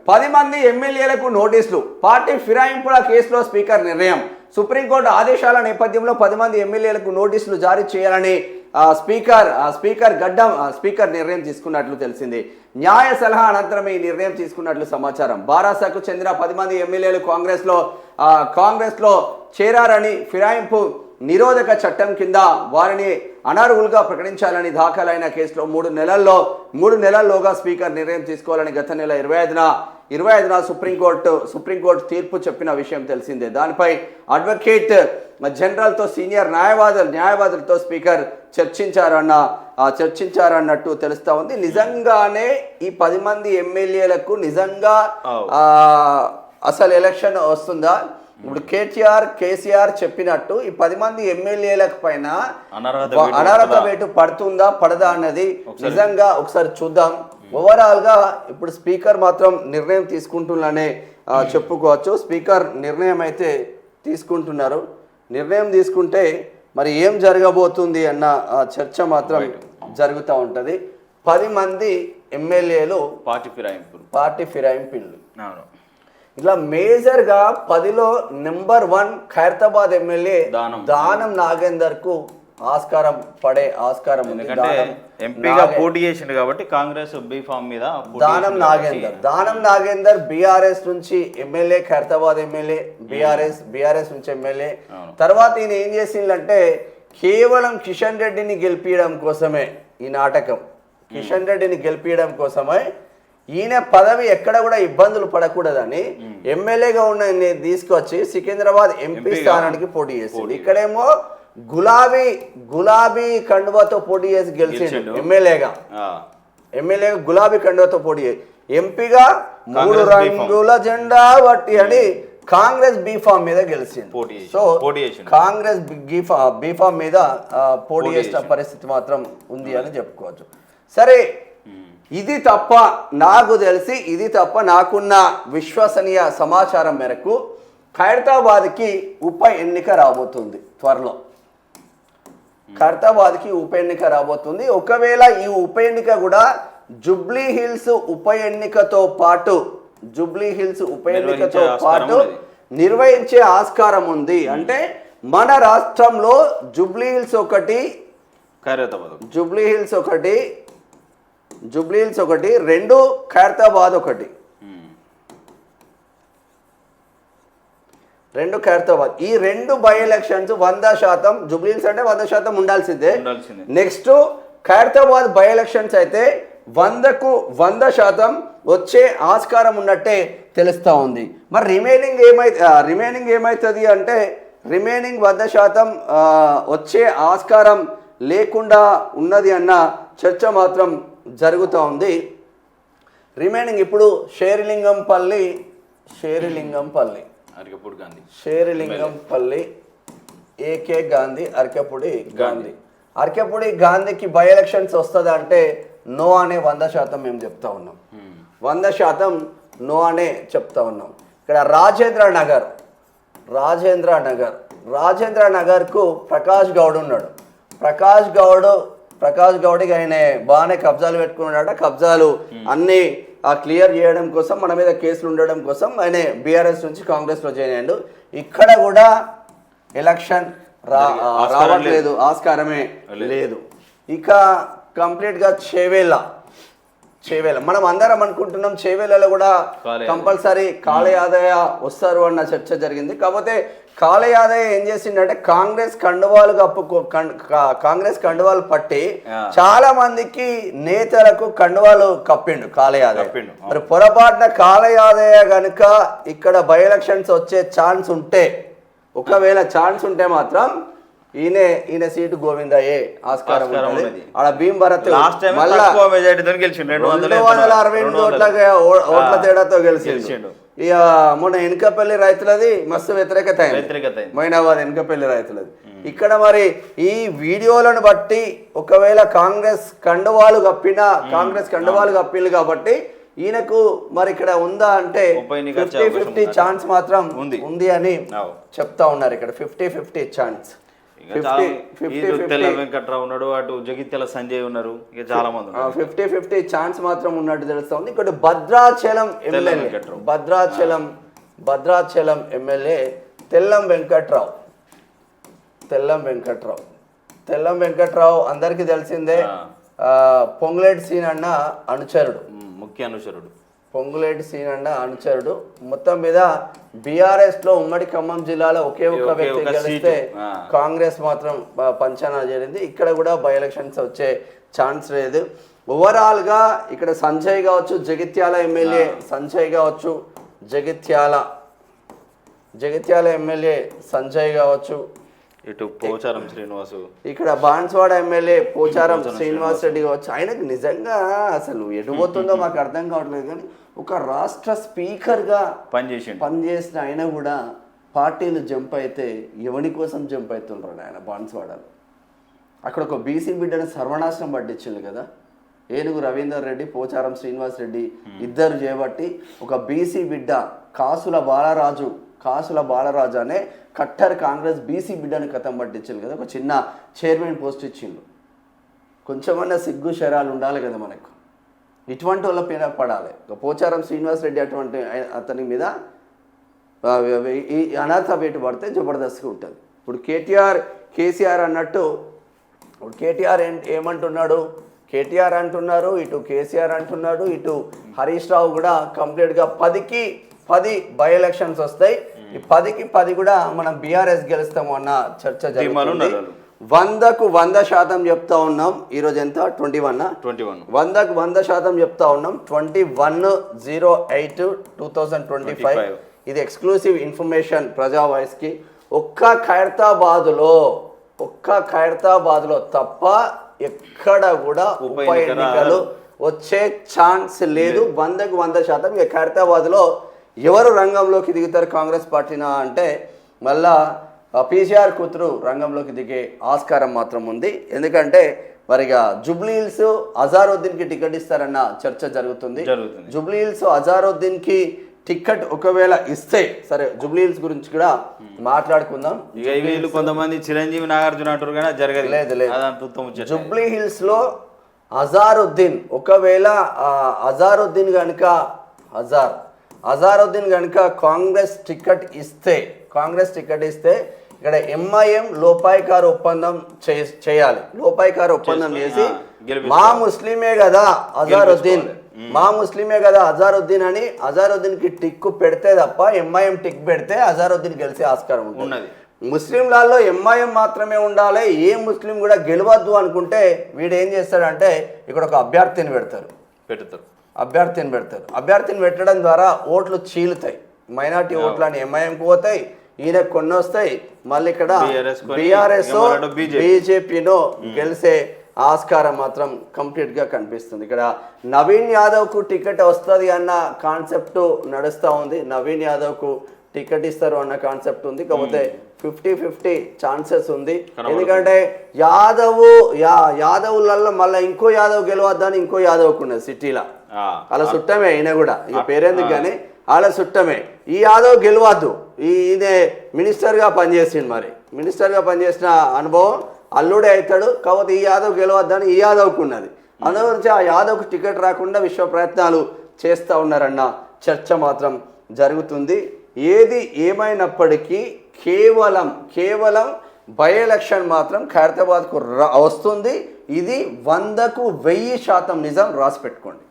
10 మంది ఎమ్మెల్యేలకు నోటీసులు, పార్టీ ఫిరాయింపుల కేసులో స్పీకర్ నిర్ణయం. సుప్రీంకోర్టు ఆదేశాల నేపథ్యంలో 10 మంది ఎమ్మెల్యేలకు నోటీసులు జారీ చేయాలని స్పీకర్ నిర్ణయం తీసుకున్నట్లు తెలిసింది. న్యాయ సలహా అనంతరం ఈ నిర్ణయం తీసుకున్నట్లు సమాచారం. బారాసాకు చెందిన 10 మంది ఎమ్మెల్యేలు కాంగ్రెస్లో చేరారని, ఫిరాయింపు నిరోధక చట్టం కింద వారిని అనర్హులుగా ప్రకటించాలని దాఖలైన కేసులో 3 నెలల్లోగా స్పీకర్ నిర్ణయం తీసుకోవాలని గత నెల 25న సుప్రీంకోర్టు తీర్పు చెప్పిన విషయం తెలిసిందే. దానిపై అడ్వకేట్ జనరల్తో సీనియర్ న్యాయవాదులతో స్పీకర్ చర్చించారన్నట్టు తెలుస్తా ఉంది. నిజంగానే ఈ 10 మంది ఎమ్మెల్యేలకు నిజంగా అసలు ఎలక్షన్ వస్తుందా? ఇప్పుడు కేసీఆర్ చెప్పినట్టు ఈ 10 మంది ఎమ్మెల్యేలకు పైన అనర్హత వేటు పడుతుందా పడదా అన్నది నిజంగా ఒకసారి చూద్దాం. ఓవరాల్ గా ఇప్పుడు స్పీకర్ మాత్రం నిర్ణయం తీసుకుంటున్నానే చెప్పుకోవచ్చు. స్పీకర్ నిర్ణయం అయితే తీసుకుంటున్నారు. నిర్ణయం తీసుకుంటే మరి ఏం జరగబోతుంది అన్న చర్చ మాత్రం జరుగుతూ ఉంటది. 10 మంది ఎమ్మెల్యేలు పార్టీ ఫిరాయింపులు ఇట్లా మేజర్ గా 10లో నెంబర్ 1 ఖైరతాబాద్ ఎమ్మెల్యే దానం నాగేందర్ కు పడే ఆస్కారం ఉంది. ఎంపీగా పోటీ చేసిండు కాబట్టి కాంగ్రెస్ బీఫామ్ మీద దానం నాగేందర్ బీఆర్ఎస్ నుంచి ఎమ్మెల్యే, ఖైరతాబాద్ ఎమ్మెల్యే, బీఆర్ఎస్ నుంచి ఎమ్మెల్యే. తర్వాత ఈయన ఏం చేసిందంటే కేవలం కిషన్ రెడ్డిని గెలిపించడం కోసమే ఈ నాటకం. కిషన్ రెడ్డిని గెలిపించడం కోసమే ఈయన పదవి ఎక్కడ కూడా ఇబ్బందులు పడకూడదని ఎమ్మెల్యేగా ఉన్న తీసుకొచ్చి సికింద్రాబాద్ ఎంపీ స్థానానికి పోటీ చేసింది. ఇక్కడేమో గులాబీ కండువాతో పోటీ చేసి గెలిచిండు. ఎమ్మెల్యేగా గులాబీ కండువాతో పోటీ చేసి ఎంపీగా 3 రంగుల జెండా వట్టి అని కాంగ్రెస్ బీఫామ్ మీద గెలిచింది. సో కాంగ్రెస్ బీఫామ్ మీద పోటీ చేసిన పరిస్థితి మాత్రం ఉంది అని చెప్పుకోవచ్చు. సరే, ఇది తప్ప నాకున్న విశ్వసనీయ సమాచారం మేరకు ఖైరతాబాద్కి ఉప ఎన్నిక రాబోతుంది త్వరలో. ఒకవేళ ఈ ఉప ఎన్నిక కూడా జూబ్లీ హిల్స్ ఉప ఎన్నికతో పాటు నిర్వహించే ఆస్కారం ఉంది. అంటే మన రాష్ట్రంలో జూబ్లీ హిల్స్ ఒకటి, 2 ఖైరతాబాద్ ఒకటి, 2 ఖైరతాబాద్. ఈ 2 బై ఎలక్షన్స్ 100% జూబ్లీ హిల్స్ అంటే 100% ఉండాల్సిందే. నెక్స్ట్ ఖైరతాబాద్ బై ఎలక్షన్స్ అయితే 100% వచ్చే ఆస్కారం ఉన్నట్టే తెలుస్తూ ఉంది. మరి రిమైనింగ్ ఏమవుతుంది అంటే రిమైనింగ్ 100% వచ్చే ఆస్కారం లేకుండా ఉన్నది అన్న చర్చ మాత్రం జరుగుతూ ఉంది. రిమైనింగ్ ఇప్పుడు షేరిలింగంపల్లి, ఏకే గాంధీ, అరకెపూడి గాంధీకి బై ఎలక్షన్స్ వస్తుంది అంటే నో అనే 100% మేము చెప్తా ఉన్నాం. 100% నో అనే చెప్తా ఉన్నాం. ఇక్కడ రాజేంద్ర నగర్కు ప్రకాష్ గౌడ్ ఉన్నాడు. ప్రకాష్ గౌడ్కి ఆయన బాగానే కబ్జాలు పెట్టుకున్నాడట. కబ్జాలు అన్నీ క్లియర్ చేయడం కోసం, మన మీద కేసులు ఉండడం కోసం ఆయన బీఆర్ఎస్ నుంచి కాంగ్రెస్లో జాయిన్ అయ్యాడు. ఇక్కడ కూడా ఎలక్షన్ రావట్లేదు, ఆస్కారమే లేదు. ఇక కంప్లీట్గా చేవేళ్ళ మనం అందరం అనుకుంటున్నాం చేవేళ్ళలో కూడా కంపల్సరీ కాళ యాదయ్య వస్తారు అన్న చర్చ జరిగింది. కాకపోతే కాళ యాదయ్య ఏం చేసిందంటే కాంగ్రెస్ కండువాలు పట్టి చాలా మందికి నేతలకు కండువాలు కప్పిండు కాళ యాదయ్య. మరి పొరపాటున కాళ యాదయ్య కనుక ఇక్కడ బై ఎలక్షన్స్ వచ్చే ఛాన్స్ ఉంటే, ఒకవేళ ఛాన్స్ ఉంటే మాత్రం ఈయన సీటు గోవిందయ్యే ఆస్కారం ఉన్నది. ఆడ భీమ్ భరత్ 268 ఓట్ల తేడాతో గెలిచిండు. ఇక మొన్న ఎనకపల్లి రైతులది మస్తు వ్యతిరేకత మైనాబాద్ ఎనకపల్లి రైతులది. ఇక్కడ మరి ఈ వీడియోలను బట్టి ఒకవేళ కాంగ్రెస్ కండువాలు కప్పిల్లు కాబట్టి ఈయనకు మరి ఇక్కడ ఉందా అంటే 50-50 ఛాన్స్ మాత్రం ఉంది అని చెప్తా ఉన్నారు. ఇక్కడ 50-50 ఛాన్స్. ఇక చాలా ఇటు తెల్ల వెంకట్రావు ఉన్నాడు, అటు జగిత్యాల సంజయ్ ఉన్నారు, ఇక చాలా మంది ఉన్నారు. 50-50 ఛాన్స్ మాత్రం ఉన్నట్టు తెలుస్తుంది. ఇక్కడ భద్రాచలం ఎమ్మెల్యే భద్రాచలం ఎమ్మెల్యే తెల్లం వెంకట్రావు అందరికీ తెలిసిందే. పొంగులేటి సీనన్న అనుచరుడు, ముఖ్య అనుచరుడు. పొంగులేటి సీనన్న అనుచరుడు. మొత్తం మీద బీఆర్ఎస్ లో ఉమ్మడి ఖమ్మం జిల్లాలో ఒకే ఒక్క వ్యక్తి గెలిస్తే కాంగ్రెస్ మాత్రం పంచానా చేరింది. ఇక్కడ కూడా బై ఎలక్షన్స్ వచ్చే ఛాన్స్ లేదు. ఓవరాల్ గా ఇక్కడ సంజయ్ కావచ్చు, జగిత్యాల ఎమ్మెల్యే సంజయ్ కావచ్చు, జగిత్యాల ఎమ్మెల్యే సంజయ్ కావచ్చు, ఇటు పోచారం శ్రీనివాసు, ఇక్కడ బాన్స్వాడ ఎమ్మెల్యే పోచారం శ్రీనివాస్ రెడ్డి కావచ్చు. ఆయనకు నిజంగా అసలు ఎటుపోతుందో మాకు అర్థం కావట్లేదు. కానీ ఒక రాష్ట్ర స్పీకర్గా పనిచేసిన ఆయన కూడా పార్టీలు జంప్ అయితే ఎవరి కోసం జంప్ అవుతుండ్రు ఆయన బాన్స్వాడలో. అక్కడ ఒక బీసీ బిడ్డను సర్వనాశనం పట్టించింది కదా. ఏనుగు రవీందర్ రెడ్డి, పోచారం శ్రీనివాస్ రెడ్డి ఇద్దరు చేయబట్టి ఒక బీసీ బిడ్డ కాసుల బాలరాజు అనే కట్టర్ కాంగ్రెస్ బీసీ బిడ్డని కథం పట్టించింది కదా. ఒక చిన్న చైర్మన్ పోస్ట్ ఇచ్చిండు. కొంచెమన్నా సిగ్గు శరాలు ఉండాలి కదా మనకు. ఇటువంటి వాళ్ళ పైన పడాలి. పోచారం శ్రీనివాస్ రెడ్డి అటువంటి అతని మీద ఈ అనాథ వేటు పడితే జబర్దస్త్గా ఉంటుంది. ఇప్పుడు కేసీఆర్ అన్నట్టు ఇప్పుడు కేటీఆర్ ఏమంటున్నాడు, కేటీఆర్ అంటున్నారు, ఇటు కేసీఆర్ అంటున్నాడు, ఇటు హరీష్ రావు కూడా కంప్లీట్గా 10కి 10 బై ఎలక్షన్స్ వస్తాయి. ఈ 10కి 10 కూడా మనం బీఆర్ఎస్ గెలుస్తాము అన్న చర్చ జరుగుతుంది. 100కు 100% చెప్తా ఉన్నాం. ఈరోజు ఎంత 21 100కు 100% చెప్తా ఉన్నాం. 21/08/2025 ఇది ఎక్స్క్లూసివ్ ఇన్ఫర్మేషన్ ప్రజా వాయిస్కి. ఒక్క ఖైరతాబాద్లో తప్ప ఎక్కడ కూడా ఉప ఎన్నికలు వచ్చే ఛాన్స్ లేదు. 100కు 100%. ఇక ఖైరతాబాద్లో ఎవరు రంగంలోకి దిగుతారు కాంగ్రెస్ పార్టీనా అంటే మళ్ళా పీసీఆర్ కూతురు రంగంలోకి దిగే ఆస్కారం మాత్రం ఉంది. ఎందుకంటే మరిగా జుబ్లీహిల్స్ అజారుద్దీన్కి టికెట్ ఇస్తారన్న చర్చ జరుగుతుంది. జుబ్లీహిల్స్ అజారుద్దీన్కి టికెట్ ఒకవేళ ఇస్తే సరే, జుబ్లీహిల్స్ గురించి కూడా మాట్లాడుకుందాం. వీళ్ళు కొంతమంది చిరంజీవి నాగార్జున అంటారు కానీ జరగదు. లేదు జుబ్లీహిల్స్ లో అజారుద్దీన్ ఒకవేళ అజారుద్దీన్ కనుక కాంగ్రెస్ టికెట్ ఇస్తే ఇక్కడ ఎంఐఎం లోపాయికారు ఒప్పందం చేయాలి. లోపాయికారు ఒప్పందం చేసి మా ముస్లిమే కదా అజారుద్దీన్ అని అజారుద్దీన్కి టిక్కు పెడితే తప్ప ఎంఐఎం టిక్ పెడితే అజారుద్దీన్ గెలిచే ఆస్కారం ఉంటుంది. ముస్లింలలో ఎంఐఎం మాత్రమే ఉండాలి, ఏ ముస్లిం కూడా గెలవద్దు అనుకుంటే వీడు ఏం చేస్తాడంటే ఇక్కడ ఒక అభ్యర్థిని పెడతారు. అభ్యర్థిని పెట్టడం ద్వారా ఓట్లు చీలుతాయి. మైనార్టీ ఓట్లు అని ఎంఐఎంకి పోతాయి, ఈయన కొన్ని వస్తాయి. మళ్ళీ ఇక్కడ బీఆర్ఎస్ బీజేపీనో గెలిచే ఆస్కారం మాత్రం కంప్లీట్గా కనిపిస్తుంది. ఇక్కడ నవీన్ యాదవ్కు టికెట్ వస్తుంది అన్న కాన్సెప్ట్ నడుస్తూ ఉంది. నవీన్ యాదవ్కు టికెట్ ఇస్తారు అన్న కాన్సెప్ట్ ఉంది. కాకపోతే 50-50 ఛాన్సెస్ ఉంది. ఎందుకంటే యాదవులలో మళ్ళీ ఇంకో యాదవ్ గెలవద్దని ఇంకో యాదవ్కు ఉన్నది సిటీలో. అలా చుట్టమే ఈయన కూడా, ఈ పేరెందుకు కానీ వాళ్ళ చుట్టమే. ఈ యాదవ్ గెలవద్దు, ఈయన మినిస్టర్గా పనిచేసిండు. మరి మినిస్టర్గా పనిచేసిన అనుభవం అల్లుడే అవుతాడు. కాకపోతే ఈ యాదవ్ గెలవద్దని ఈ యాదవ్కు ఉన్నది. అందుగురించి ఆ యాదవ్కు టికెట్ రాకుండా విశ్వ ప్రయత్నాలు చేస్తూ ఉన్నారన్న చర్చ మాత్రం జరుగుతుంది. ఏది ఏమైనప్పటికీ కేవలం బై ఎలక్షన్ మాత్రం ఖైరతాబాద్కు వస్తుంది. ఇది 100కు 1000% నిజం. రాసి పెట్టుకోండి.